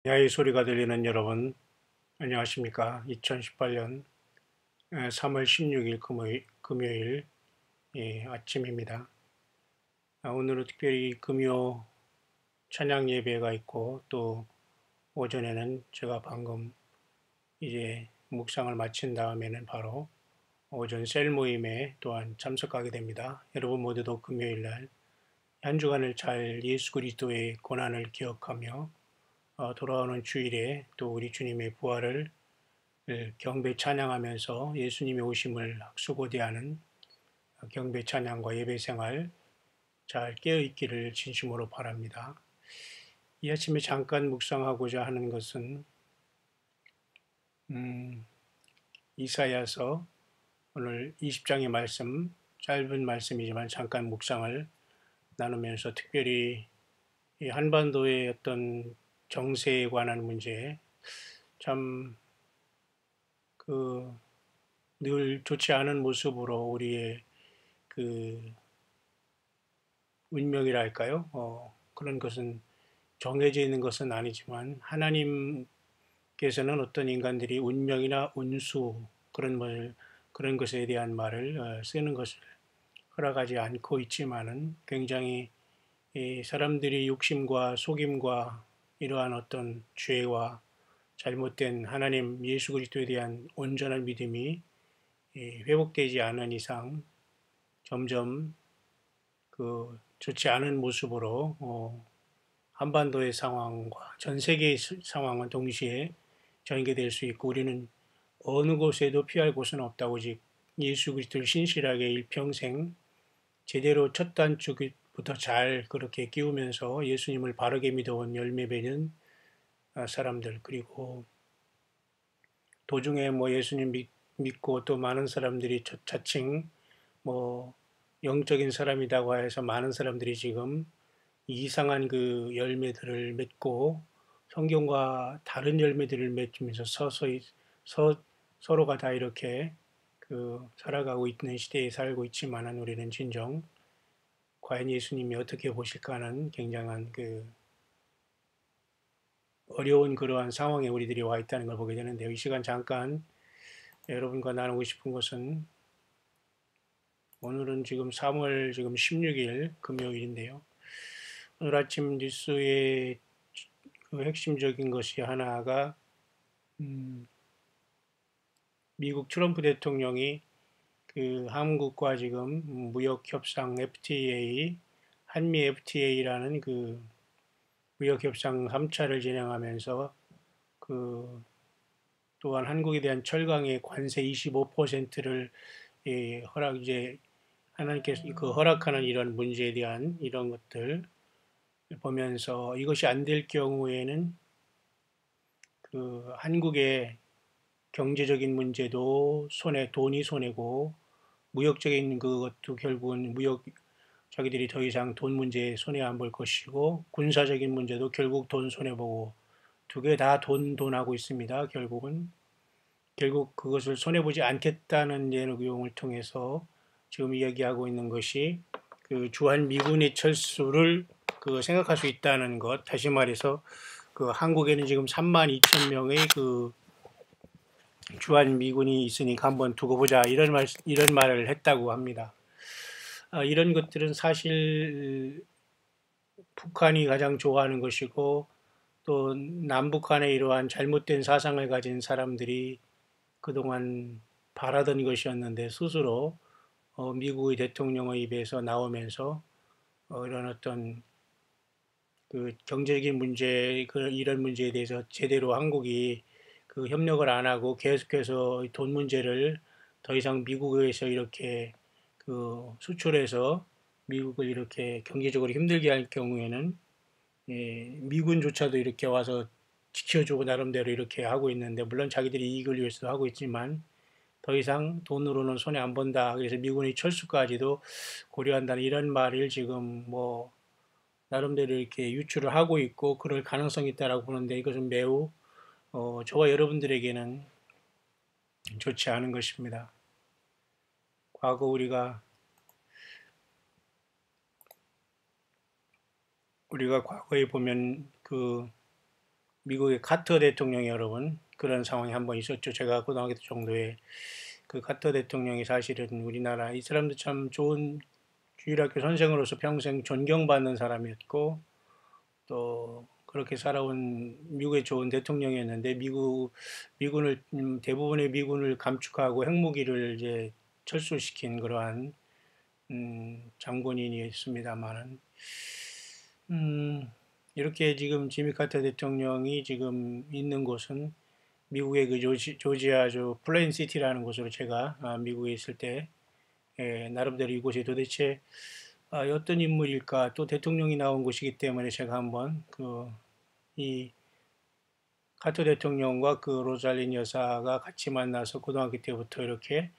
야의 소리가 들리는 여러분, 안녕하십니까? 2018년 3월 16일 금요일 아침입니다. 오늘은 특별히 금요 찬양 예배가 있고 또 오전에는 제가 방금 이제 묵상을 마친 다음에는 바로 오전 셀 모임에 또한 참석하게 됩니다. 여러분 모두도 금요일 날 한 주간을 잘 예수 그리스도의 고난을 기억하며 돌아오는 주일에 또 우리 주님의 부활을 경배 찬양하면서 예수님의 오심을 학수고대하는 경배 찬양과 예배 생활 잘 깨어있기를 진심으로 바랍니다. 이 아침에 잠깐 묵상하고자 하는 것은 이사야서 오늘 20장의 말씀, 짧은 말씀이지만 잠깐 묵상을 나누면서 특별히 이 한반도의 어떤 정세에 관한 문제, 참 늘 좋지 않은 모습으로 우리의 그 운명이랄까요? 그런 것은 정해져 있는 것은 아니지만 하나님께서는 어떤 인간들이 운명이나 운수 그런 것에 대한 말을 쓰는 것을 허락하지 않고 있지만은 굉장히 이 사람들이 욕심과 속임과 이러한 어떤 죄와 잘못된 하나님 예수 그리스도에 대한 온전한 믿음이 회복되지 않은 이상 점점 좋지 않은 모습으로 한반도의 상황과 전 세계의 상황은 동시에 전개될 수 있고 우리는 어느 곳에도 피할 곳은 없다. 오직 예수 그리스도를 신실하게 일평생 제대로 첫 단추부터 잘 그렇게 끼우면서 예수님을 바르게 믿어온 열매 맺은 사람들 그리고 도중에 뭐 예수님 믿고 또 많은 사람들이 자칭 뭐 영적인 사람이라고 해서 많은 사람들이 지금 이상한 그 열매들을 맺고 성경과 다른 열매들을 맺으면서 서로가 다 이렇게 살아가고 있는 시대에 살고 있지만은 우리는 진정 과연 예수님이 어떻게 보실까 하는 굉장한 어려운 그러한 상황에 우리들이 와 있다는 걸 보게 되는데요. 이 시간 잠깐 여러분과 나누고 싶은 것은 오늘은 지금 3월 지금 16일 금요일인데요. 오늘 아침 뉴스의 그 핵심적인 것이 하나가 미국 트럼프 대통령이 한국과 지금 무역 협상 FTA, 한미 FTA라는 무역 협상 3차를 진행하면서 또한 한국에 대한 철강의 관세 25%를 이제 하나님께서 허락하는 이런 문제에 대한 이런 것들 보면서 이것이 안 될 경우에는 한국의 경제적인 문제도 돈이 손해고 무역적인 그것도 결국은 자기들이 더 이상 돈 문제에 손해 안 볼 것이고 군사적인 문제도 결국 돈 손해 보고 두 개 다 돈하고 있습니다. 결국 그것을 손해 보지 않겠다는 내용을 통해서 지금 이야기하고 있는 것이 주한 미군의 철수를 생각할 수 있다는 것. 다시 말해서 한국에는 지금 3만 2천 명의 주한 미군이 있으니까 한번 두고 보자 이런 말을 했다고 합니다. 이런 것들은 사실 북한이 가장 좋아하는 것이고 또 남북한의 이러한 잘못된 사상을 가진 사람들이 그동안 바라던 것이었는데 스스로 미국의 대통령의 입에서 나오면서 이런 어떤 경제적인 문제 이런 문제에 대해서 제대로 한국이 협력을 안 하고 계속해서 돈 문제를 더 이상 미국에서 이렇게 수출해서 미국을 이렇게 경제적으로 힘들게 할 경우에는 미군조차도 이렇게 와서 지켜주고 나름대로 이렇게 하고 있는데 물론 자기들이 이익을 위해서 하고 있지만 더 이상 돈으로는 손해 안 본다. 그래서 미군의 철수까지도 고려한다는 이런 말을 지금 뭐 나름대로 이렇게 유추를 하고 있고 그럴 가능성이 있다라고 보는데 이것은 매우 저와 여러분들에게는 좋지 않은 것입니다. 과거 우리가 과거에 보면 미국의 카터 대통령이 여러분 그런 상황이 한번 있었죠. 제가 고등학교 정도에 그 카터 대통령이 사실은 우리나라 이 사람도 참 좋은 주일학교 선생으로서 평생 존경받는 사람이었고 또 그렇게 살아온 미국의 좋은 대통령이었는데 미군을 대부분의 미군을 감축하고 핵무기를 이제 철수시킨 그러한 장본인이었습니다만은 음, 이렇게 지금 지미 카터 대통령이 지금 있는 곳은 미국의 그 조지아주 플레인시티라는 곳으로 제가 미국에 있을 때 나름대로 이곳이 도대체 어떤 인물일까 또 대통령이 나온 곳이기 때문에 제가 한번 이 카터 대통령과 그 로잘린 여사가 같이 만나서 고등학교 때부터 이렇게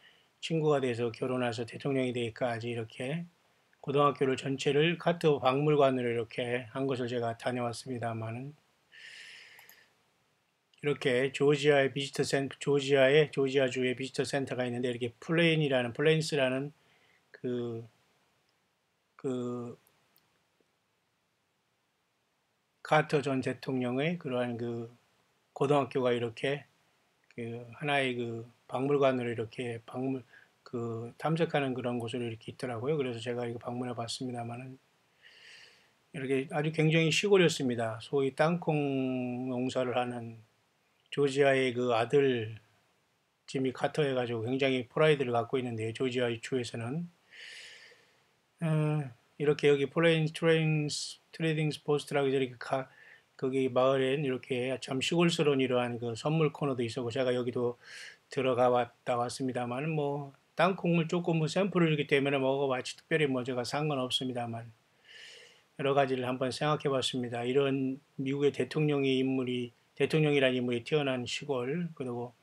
친구가 돼서 결혼해서 대통령이 되기까지 이렇게 고등학교를 전체를 카터 박물관으로 이렇게 한 것을 제가 다녀왔습니다만은 이렇게 조지아의 비지터 센터, 조지아주의 비지터 센터가 있는데 이렇게 플레인스라는 그, 그 카터 전 대통령의 그러한 그 고등학교가 이렇게 그 하나의 그 박물관으로 이렇게 탐색하는 그런 곳으로 이렇게 있더라고요. 그래서 제가 이거 방문해 봤습니다만은 이렇게 아주 굉장히 시골이었습니다. 소위 땅콩 농사를 하는 조지아의 그 아들 지미 카터 해가지고 굉장히 프라이드를 갖고 있는데요. 조지아 주에서는 이렇게 여기 트레이딩 포스트라고 이렇게 거기 마을엔 이렇게 참 시골스러운 이러한 그 선물 코너도 있었고 제가 여기도 들어가 왔습니다만 뭐 땅콩을 조금 뭐 샘플을 주기 때문에 먹어봤지 특별히 뭐 제가 상관없습니다만 여러 가지를 한번 생각해 봤습니다. 이런 미국의 대통령이라는 인물이 태어난 시골 그리고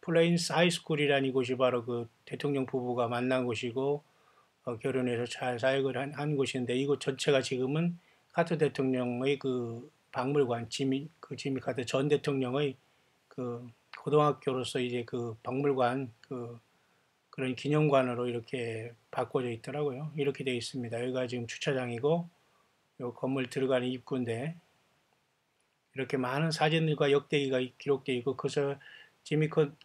플레인스 하이스쿨이라는 이곳이 바로 그 대통령 부부가 만난 곳이고 결혼해서 잘 사역을 한 곳인데 이곳 전체가 지금은 카터 대통령의 그 박물관 지미 카터 전 대통령의 그 고등학교로서 이제 그 박물관 그런 기념관으로 이렇게 바꿔져 있더라고요. 이렇게 되어 있습니다. 여기가 지금 주차장이고 요 건물 들어가는 입구인데 이렇게 많은 사진들과 역대기가 기록되어 있고 그래서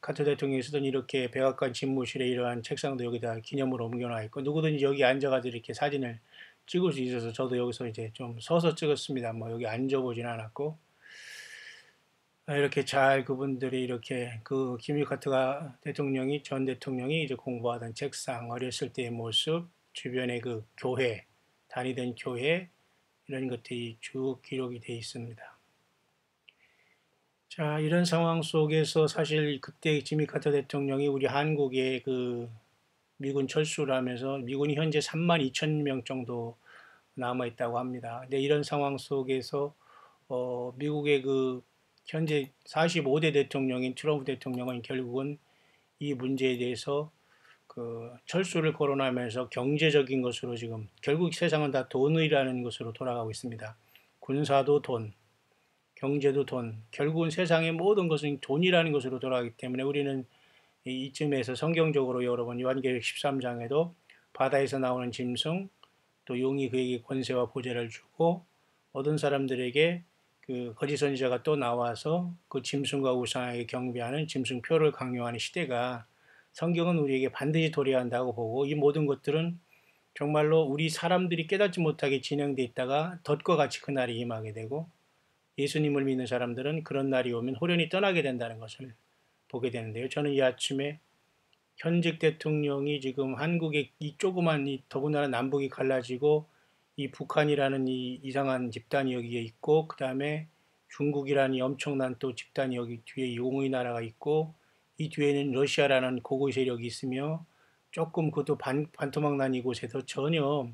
카터 대통령이 쓰던 이렇게 백악관 집무실에 이러한 책상도 여기다 기념으로 옮겨놔 있고 누구든지 여기 앉아가지고 이렇게 사진을 찍을 수 있어서 저도 여기서 이제 좀 서서 찍었습니다. 뭐 여기 앉아보진 않았고 이렇게 잘 그분들이 이렇게 그 지미 카터 대통령이 전 대통령이 이제 공부하던 책상 어렸을 때의 모습 주변에 그 교회 다니던 교회 이런 것들이 쭉 기록이 되어 있습니다. 자, 이런 상황 속에서 사실 그때 지미 카터 대통령이 우리 한국에 그 미군 철수를 하면서 미군이 현재 3만 2천 명 정도 남아 있다고 합니다. 근데 이런 상황 속에서 미국의 그 현재 45대 대통령인 트럼프 대통령은 결국은 이 문제에 대해서 그 철수를 거론하면서 경제적인 것으로 지금 결국 세상은 다 돈이라는 것으로 돌아가고 있습니다. 군사도 돈, 경제도 돈, 결국은 세상의 모든 것은 돈이라는 것으로 돌아가기 때문에 우리는 이쯤에서 성경적으로 여러분 요한계시록 13장에도 바다에서 나오는 짐승 또 용이 그에게 권세와 보좌를 주고 모든 사람들에게 그 거짓 선지자가 또 나와서 그 짐승과 우상에게 경배하는 짐승표를 강요하는 시대가 성경은 우리에게 반드시 도래한다고 보고 이 모든 것들은 정말로 우리 사람들이 깨닫지 못하게 진행돼 있다가 덫과 같이 그 날이 임하게 되고 예수님을 믿는 사람들은 그런 날이 오면 호련히 떠나게 된다는 것을 보게 되는데요. 저는 이 아침에 현직 대통령이 지금 한국의 이 조그만 이 더군다나 남북이 갈라지고 이 북한이라는 이 이상한 집단이 여기에 있고 그 다음에 중국이라는 이 엄청난 또 집단이 여기 뒤에 용의 나라가 있고 이 뒤에는 러시아라는 고고 세력이 있으며 조금 그것도 반토막 난 이곳에서 전혀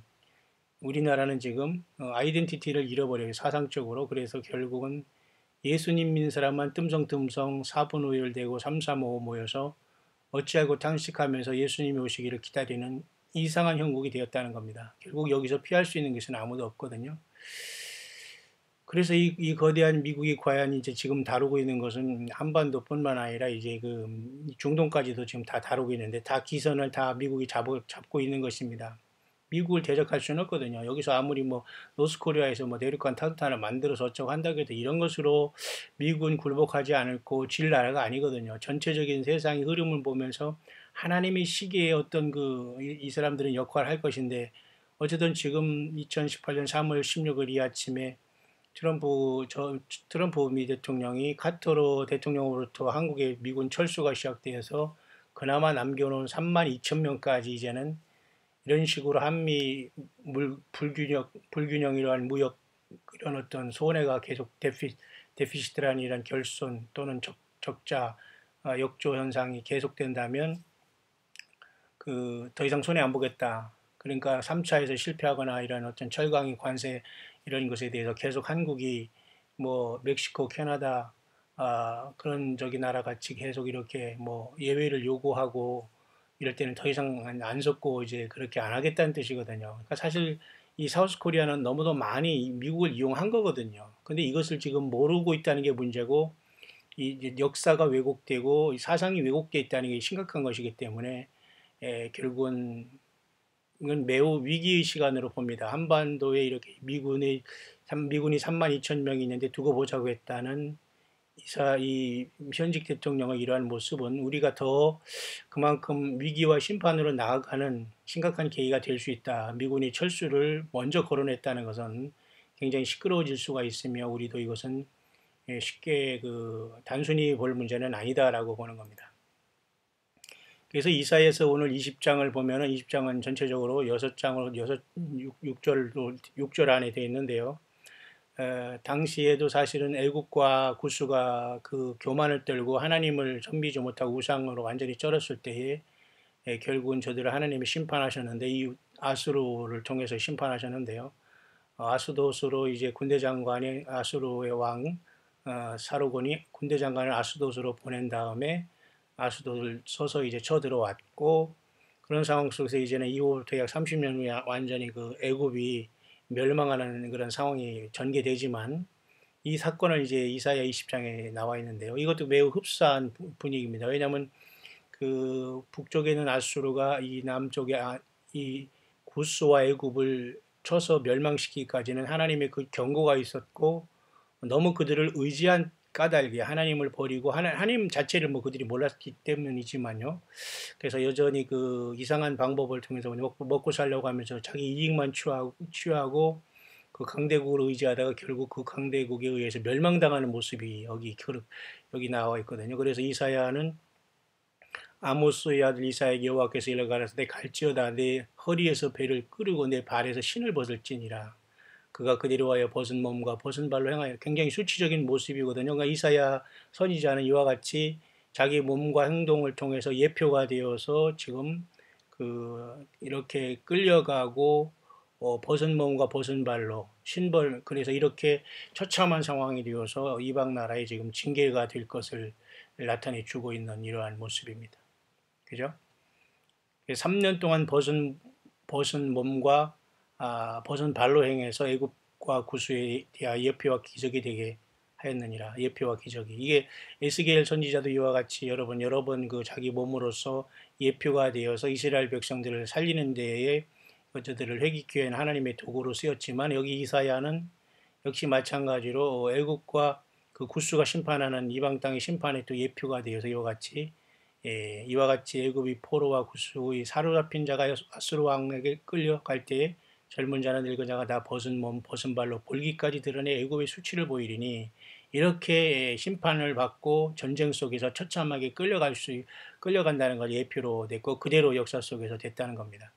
우리나라는 지금 아이덴티티를 잃어버려요. 사상적으로. 그래서 결국은 예수님 믿는 사람만 뜸성뜸성 4분 5일 되고 3, 3, 5 모여서 어찌하고 탄식하면서 예수님이 오시기를 기다리는 이상한 형국이 되었다는 겁니다. 결국 여기서 피할 수 있는 것은 아무도 없거든요. 그래서 이 거대한 미국이 과연 이제 지금 다루고 있는 것은 한반도뿐만 아니라 이제 그 중동까지도 지금 다 다루고 있는데 다 기선을 다 미국이 잡고 있는 것입니다. 미국을 대적할 수는 없거든요. 여기서 아무리 뭐 노스코리아에서 뭐 대륙간 타도탄을 만들어서 어쩌고 한다고 해도 이런 것으로 미국은 굴복하지 않고 질 나라가 아니거든요. 전체적인 세상의 흐름을 보면서 하나님의 시기에 어떤 이 사람들은 역할을 할 것인데, 어쨌든 지금 2018년 3월 16일 이 아침에 트럼프 미 대통령이 카터로 대통령으로부터 한국의 미군 철수가 시작되어서 그나마 남겨놓은 3만 2천 명까지 이제는 이런 식으로 한미 불균형이란 무역 이런 어떤 손해가 계속 데피시트라는 이런 결손 또는 적자, 역조 현상이 계속된다면 더 이상 손해 안 보겠다. 그러니까 3차에서 실패하거나 이런 어떤 철강의 관세 이런 것에 대해서 계속 한국이 뭐 멕시코, 캐나다 그런 저기 나라 같이 계속 이렇게 뭐 예외를 요구하고 이럴 때는 더 이상 안 섞고 이제 그렇게 안 하겠다는 뜻이거든요. 그러니까 사실 이 사우스 코리아는 너무도 많이 미국을 이용한 거거든요. 근데 이것을 지금 모르고 있다는 게 문제고, 이 역사가 왜곡되고 사상이 왜곡되어 있다는 게 심각한 것이기 때문에 결국은 이건 매우 위기의 시간으로 봅니다. 한반도에 이렇게 미군이 3만 2천 명이 있는데 두고 보자고 했다는 이 현직 대통령의 이러한 모습은 우리가 더 그만큼 위기와 심판으로 나아가는 심각한 계기가 될 수 있다. 미군이 철수를 먼저 거론했다는 것은 굉장히 시끄러워질 수가 있으며, 우리도 이것은 쉽게 단순히 볼 문제는 아니다라고 보는 겁니다. 그래서 이사야서 오늘 20장을 보면은 20장은 전체적으로 6장으로 6절 안에 되어 있는데요. 당시에도 사실은 애국과 구스가 그 교만을 떨고 하나님을 섬기지 못하고 우상으로 완전히 쩔었을 때에 결국은 저들을 하나님이 심판하셨는데, 이 아수르를 통해서 심판하셨는데요. 아수도스로 이제 군대 장관이 아수르의 왕 사르곤이 군대 장관을 아수도스로 보낸 다음에 아수도를 서서 이제 쳐들어왔고, 그런 상황 속에서 이제는 이후부터 약 30년 후에 완전히 애굽이 멸망하는 그런 상황이 전개되지만, 이 사건을 이제 이사야 20장에 나와 있는데요. 이것도 매우 흡사한 분위기입니다. 왜냐하면 북쪽에는 아수르가 이 남쪽에 이 구스와 애굽을 쳐서 멸망시키기까지는 하나님의 그 경고가 있었고, 너무 그들을 의지한 까닭에 하나님을 버리고 하나님 자체를 뭐 그들이 몰랐기 때문이지만요. 그래서 여전히 이상한 방법을 통해서 먹고 살려고 하면서 자기 이익만 취하고 그 강대국을 의지하다가 결국 그 강대국에 의해서 멸망당하는 모습이 여기 나와 있거든요. 그래서 이사야는 아모스의 아들 이사야에게 여호와께서 이르 가라사대 갈지어다 내 허리에서 배를 끄르고 내 발에서 신을 벗을지니라. 그가 그대로 하여 벗은 몸과 벗은 발로 행하여, 굉장히 수치적인 모습이거든요. 그러니까 이사야 선지자는 이와 같이 자기 몸과 행동을 통해서 예표가 되어서 지금 이렇게 끌려가고 벗은 몸과 벗은 발로 그래서 이렇게 처참한 상황이 되어서 이방 나라에 지금 징계가 될 것을 나타내 주고 있는 이러한 모습입니다. 그죠? 3년 동안 벗은 몸과 벗은 발로 행해서 애굽과 구스에 대하여 예표와 기적이 되게 하였느니라. 예표와 기적이. 이게 에스겔 선지자도 이와 같이 여러 번 자기 몸으로서 예표가 되어서 이스라엘 백성들을 살리는 데에 저들을 회개케 하는 하나님의 도구로 쓰였지만, 여기 이사야는 역시 마찬가지로 애국과 구스가 심판하는 이방 땅의 심판에 또 예표가 되어서 이와 같이 애굽이 포로와 구스의 사로잡힌 자가 아수르 왕에게 끌려갈 때에 젊은 자나 늙은 자가 다 벗은 몸 벗은 발로 볼기까지 드러내 애굽의 수치를 보이리니, 이렇게 심판을 받고 전쟁 속에서 처참하게 끌려간다는 걸 예표로 됐고 그대로 역사 속에서 됐다는 겁니다.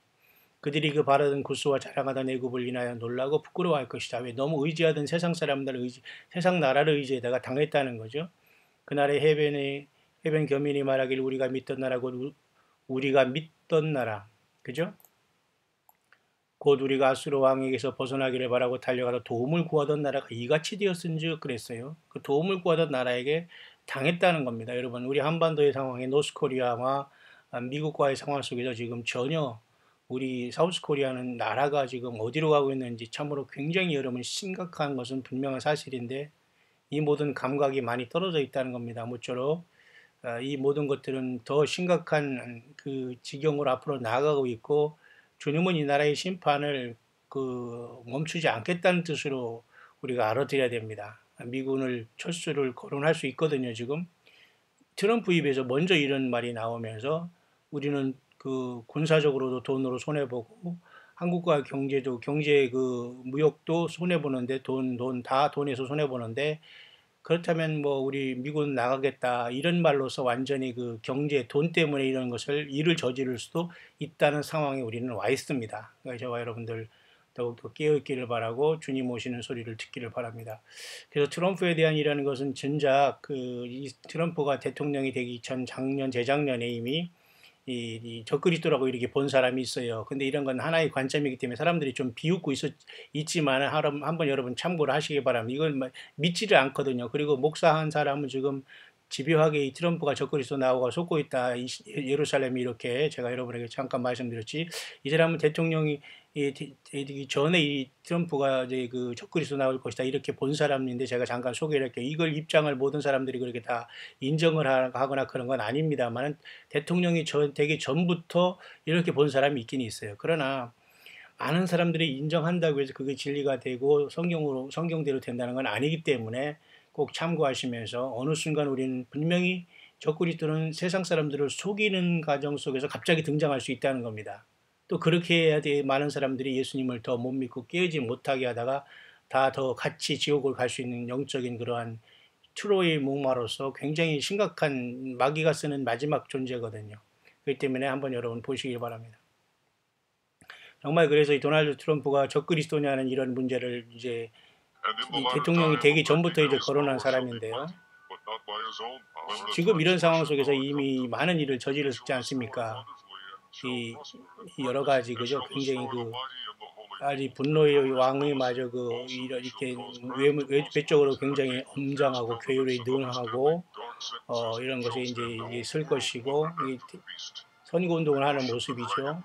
그들이 바라던 구스와 자랑하던 애굽을 인하여 놀라고 부끄러워할 것이다. 왜? 너무 의지하던 세상 세상 나라를 의지에다가 당했다는 거죠. 그날의 해변 교민이 말하길 우리가 믿던 나라고 우리가 믿던 나라, 그죠? 곧 우리가 아수르 왕에게서 벗어나기를 바라고 달려가서 도움을 구하던 나라가 이같이 되었은즉 그랬어요. 그 도움을 구하던 나라에게 당했다는 겁니다. 여러분, 우리 한반도의 상황에 노스코리아와 미국과의 상황 속에서 지금 전혀 우리 사우스코리아는 나라가 지금 어디로 가고 있는지 참으로 굉장히 여러분 심각한 것은 분명한 사실인데, 이 모든 감각이 많이 떨어져 있다는 겁니다. 모쪼록 이 모든 것들은 더 심각한 지경으로 앞으로 나아가고 있고, 주님은 이 나라의 심판을 멈추지 않겠다는 뜻으로 우리가 알아들여야 됩니다. 미군을 철수를 거론할 수 있거든요, 지금. 트럼프 입에서 먼저 이런 말이 나오면서 우리는 군사적으로도 돈으로 손해보고 한국과 경제 무역도 손해보는데 돈 다 돈에서 손해보는데 그렇다면 뭐 우리 미군 나가겠다 이런 말로서 완전히 경제 돈 때문에 이런 일을 저지를 수도 있다는 상황에 우리는 와 있습니다. 그러니까 저와 여러분들 더욱더 깨어있기를 바라고 주님 오시는 소리를 듣기를 바랍니다. 그래서 트럼프에 대한 일하는 것은 진작 이 트럼프가 대통령이 되기 전 재작년에 이미 이 적그리스도라고 이렇게 본 사람이 있어요. 근데 이런 건 하나의 관점이기 때문에 사람들이 좀 비웃고 있지만 한번 여러분 참고를 하시기 바랍니다. 이걸 믿지를 않거든요. 그리고 목사한 사람은 지금 집요하게 이 트럼프가 적그리스도 나오고 속고 있다. 예루살렘이 이렇게 제가 여러분에게 잠깐 말씀드렸지. 이 사람은 대통령이 전에 이 트럼프가 이제 적그리스도 나올 것이다 이렇게 본 사람인데 제가 잠깐 소개를 할게요. 이걸 입장을 모든 사람들이 그렇게 다 인정을 하거나 그런 건 아닙니다만 대통령이 되기 전부터 이렇게 본 사람이 있긴 있어요. 그러나 많은 사람들이 인정한다고 해서 그게 진리가 되고 성경대로 된다는 건 아니기 때문에 꼭 참고하시면서 어느 순간 우리는 분명히 적그리스도는 세상 사람들을 속이는 과정 속에서 갑자기 등장할 수 있다는 겁니다. 또 그렇게 해야 돼 많은 사람들이 예수님을 더 못 믿고 깨어지 못하게 하다가 다 더 같이 지옥을 갈 수 있는 영적인 그러한 트로이의 목마로서 굉장히 심각한 마귀가 쓰는 마지막 존재거든요. 그렇기 때문에 한번 여러분 보시길 바랍니다. 정말 그래서 이 도널드 트럼프가 적그리스도냐는 이런 문제를 이제 이 대통령이 되기 전부터 이제 거론한 사람인데요. 지금 이런 상황 속에서 이미 많은 일을 저질렀지 않습니까? 이 여러 가지 그죠? 굉장히 아주 분노의 왕이 마저 이렇게 외적으로 굉장히 엄장하고 교율이 능하고 이런 것에 이제 쓸 것이고 선거운동을 하는 모습이죠.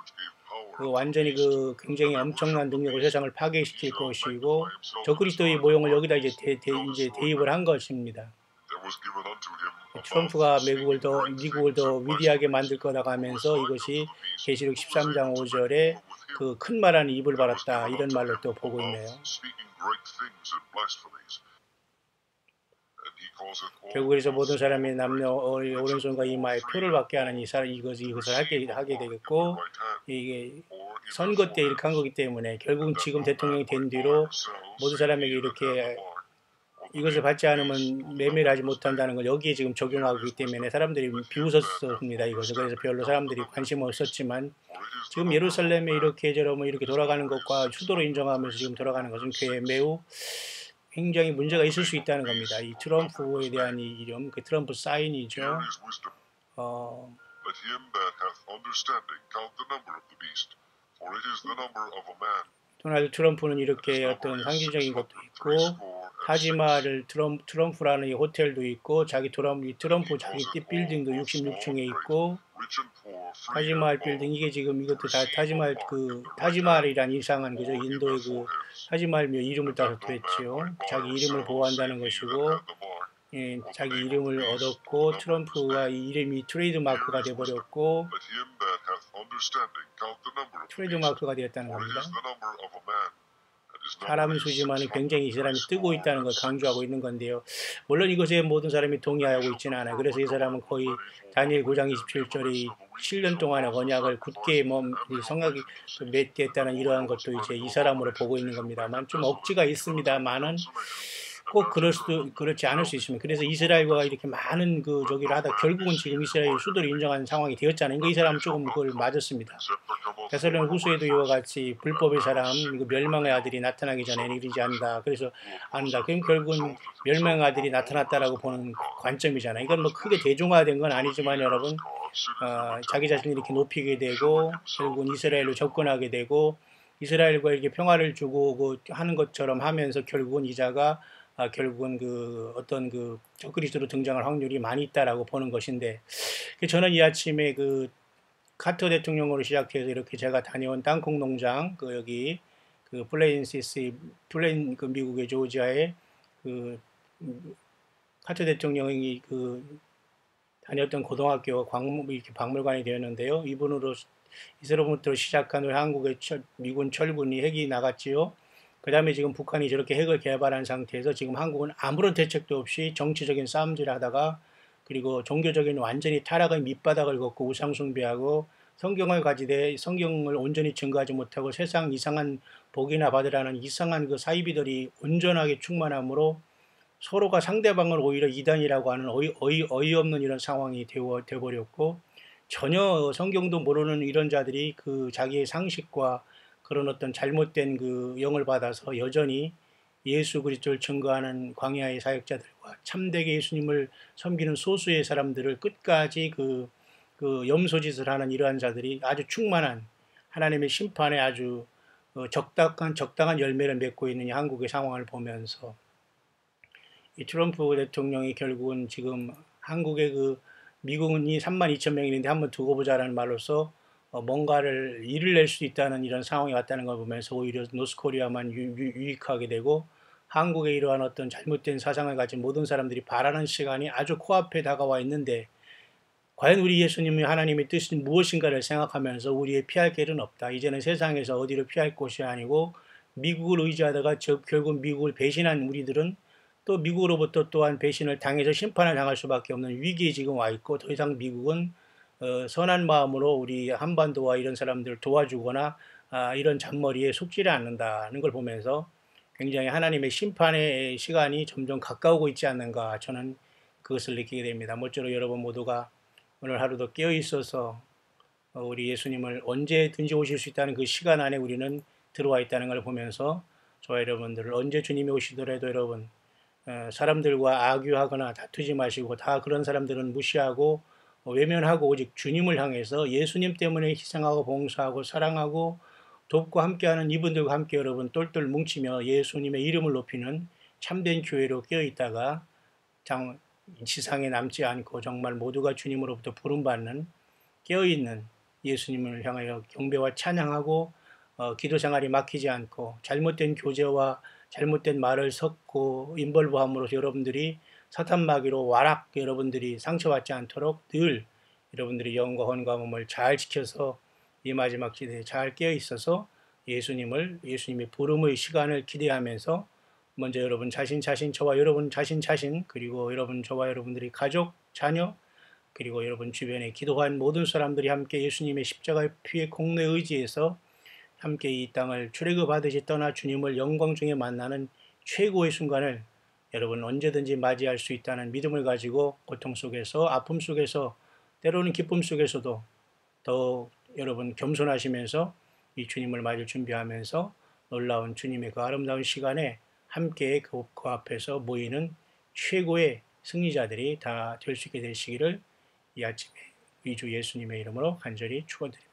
완전히 굉장히 엄청난 능력으로 세상을 파괴시킬 것이고 적그리스도의 모형을 여기다 이제 대입을 한 것입니다. 트럼프가 미국을 더 위대하게 만들 거라고 하면서 이것이 계시록 13장 5절에 큰 말하는 입을 받았다 이런 말로 또 보고 있네요. 결국 그래서 모든 사람이 오른손과 이마에 표를 받게 하는 이것을 하게 되겠고 이게 선거 때 이렇게 한 거기 때문에 결국은 지금 대통령이 된 뒤로 모든 사람에게 이렇게 이것을 받지 않으면 매매를 하지 못한다는 걸 여기에 지금 적용하기 때문에 사람들이 비웃었습니다. 이것을. 그래서 별로 사람들이 관심 없었지만 지금 예루살렘에 이렇게 돌아가는 것과 수도로 인정하면서 지금 돌아가는 것은 매우 굉장히 문제가 있을 수 있다는 겁니다. 이 트럼프에 대한 이 이름, 트럼프 사인이죠. 도널드 트럼프는 이렇게 어떤 상징적인 것도 있고 타지마를 트럼프라는 이 호텔도 있고 트럼프 자기 빌딩도 66층에 있고 타지마할 빌딩 이것도 다 타지마할이란 이상한 그죠 인도의 타지마할 이름을 따서 됐죠. 자기 이름을 보호한다는 것이고 자기 이름을 얻었고 트럼프가 이 이름이 트레이드 마크가 되어버렸고 트레이드 마크가 되었다는 겁니다. 사람은 수지만 굉장히 이 사람이 뜨고 있다는 걸 강조하고 있는 건데요. 물론 이것에 모든 사람이 동의하고 있지는 않아요. 그래서 이 사람은 거의 다니엘 9장 27절이 7년 동안의 언약을 굳게 성악이 맺겠다는 이러한 것도 이제 이 사람으로 보고 있는 겁니다만 좀 억지가 있습니다만은 꼭 그렇지 않을 수 있습니다. 그래서 이스라엘과 이렇게 많은 저기를 하다 결국은 지금 이스라엘 수도를 인정하는 상황이 되었잖아요. 이 사람은 조금 그걸 맞았습니다. 데살로니가 후서에도 이와 같이 불법의 사람, 멸망의 아들이 나타나기 전에 이르지 않는다. 그래서 안다. 그럼 결국은 멸망의 아들이 나타났다라고 보는 관점이잖아요. 이건 뭐 크게 대중화된 건 아니지만 여러분 자기 자신을 이렇게 높이게 되고 결국은 이스라엘로 접근하게 되고 이스라엘과 이렇게 평화를 주고 하는 것처럼 하면서 결국은 이자가 결국은 어떤 적그리스도로 등장할 확률이 많이 있다라고 보는 것인데 저는 이 아침에 카터 대통령으로 시작해서 이렇게 제가 다녀온 땅콩 농장 여기 미국의 조지아에 카터 대통령이 다녔던 고등학교 이렇게 박물관이 되었는데요. 이분으로 이스라엘부터 시작한 우리 한국의 미군 철군이 핵이 나갔지요. 그 다음에 지금 북한이 저렇게 핵을 개발한 상태에서 지금 한국은 아무런 대책도 없이 정치적인 싸움질을 하다가, 그리고 종교적인 완전히 타락의 밑바닥을 걷고 우상숭배하고 성경을 가지되 성경을 온전히 증거하지 못하고 세상 이상한 복이나 받으라는 이상한 그 사이비들이 온전하게 충만함으로 서로가 상대방을 오히려 이단이라고 하는 어이없는 이런 상황이 되어버렸고, 전혀 성경도 모르는 이런 자들이 그 자기의 상식과 그런 어떤 잘못된 그 영을 받아서 여전히 예수 그리스도를 증거하는 광야의 사역자들과 참되게 예수님을 섬기는 소수의 사람들을 끝까지 그 염소짓을 하는 이러한 자들이 아주 충만한 하나님의 심판에 아주 적당한 열매를 맺고 있는 이 한국의 상황을 보면서, 이 트럼프 대통령이 결국은 지금 한국의 그 미국이 32,000명인데 한번 두고 보자라는 말로서 뭔가를 일을 낼 수 있다는 이런 상황이 왔다는 걸 보면서 오히려 노스코리아만 유익하게 되고, 한국의 이러한 어떤 잘못된 사상을 가진 모든 사람들이 바라는 시간이 아주 코앞에 다가와 있는데, 과연 우리 예수님이 하나님의 뜻이 무엇인가를 생각하면서 우리의 피할 길은 없다. 이제는 세상에서 어디로 피할 곳이 아니고 미국을 의지하다가 결국 미국을 배신한 우리들은 또 미국으로부터 또한 배신을 당해서 심판을 당할 수밖에 없는 위기에 지금 와 있고, 더 이상 미국은 선한 마음으로 우리 한반도와 이런 사람들을 도와주거나 이런 잔머리에 속지를 않는다는 걸 보면서 굉장히 하나님의 심판의 시간이 점점 가까우고 있지 않는가, 저는 그것을 느끼게 됩니다. 모쪼록 여러분 모두가 오늘 하루도 깨어 있어서 우리 예수님을 언제든지 오실 수 있다는 그 시간 안에 우리는 들어와 있다는 걸 보면서, 저와 여러분들을 언제 주님이 오시더라도 여러분 사람들과 악유하거나 다투지 마시고, 다 그런 사람들은 무시하고 외면하고 오직 주님을 향해서 예수님 때문에 희생하고 봉사하고 사랑하고 돕고 함께하는 이분들과 함께 여러분 똘똘 뭉치며 예수님의 이름을 높이는 참된 교회로 깨어있다가 지상에 남지 않고 정말 모두가 주님으로부터 부름받는 깨어있는 예수님을 향하여 경배와 찬양하고 기도 생활이 막히지 않고 잘못된 교제와 잘못된 말을 섞고 인벌부함으로써 여러분들이 사탄 마귀로 와락 여러분들이 상처받지 않도록 늘 여러분들이 영과 혼과 몸을 잘 지켜서 이 마지막 시대에 잘 깨어 있어서 예수님의 부름의 시간을 기대하면서 먼저 여러분 자신, 저와 여러분 자신, 그리고 여러분, 저와 여러분들이 가족, 자녀, 그리고 여러분 주변에 기도한 모든 사람들이 함께 예수님의 십자가의 피의 공로에 의지해서 함께 이 땅을 출애굽하듯이 떠나 주님을 영광 중에 만나는 최고의 순간을 여러분 언제든지 맞이할 수 있다는 믿음을 가지고 고통 속에서, 아픔 속에서, 때로는 기쁨 속에서도 더 여러분 겸손하시면서 이 주님을 맞을 준비하면서 놀라운 주님의 그 아름다운 시간에 함께 그 앞에서 모이는 최고의 승리자들이 다 될 수 있게 되시기를 이 아침에 우리 주 예수님의 이름으로 간절히 축원드립니다.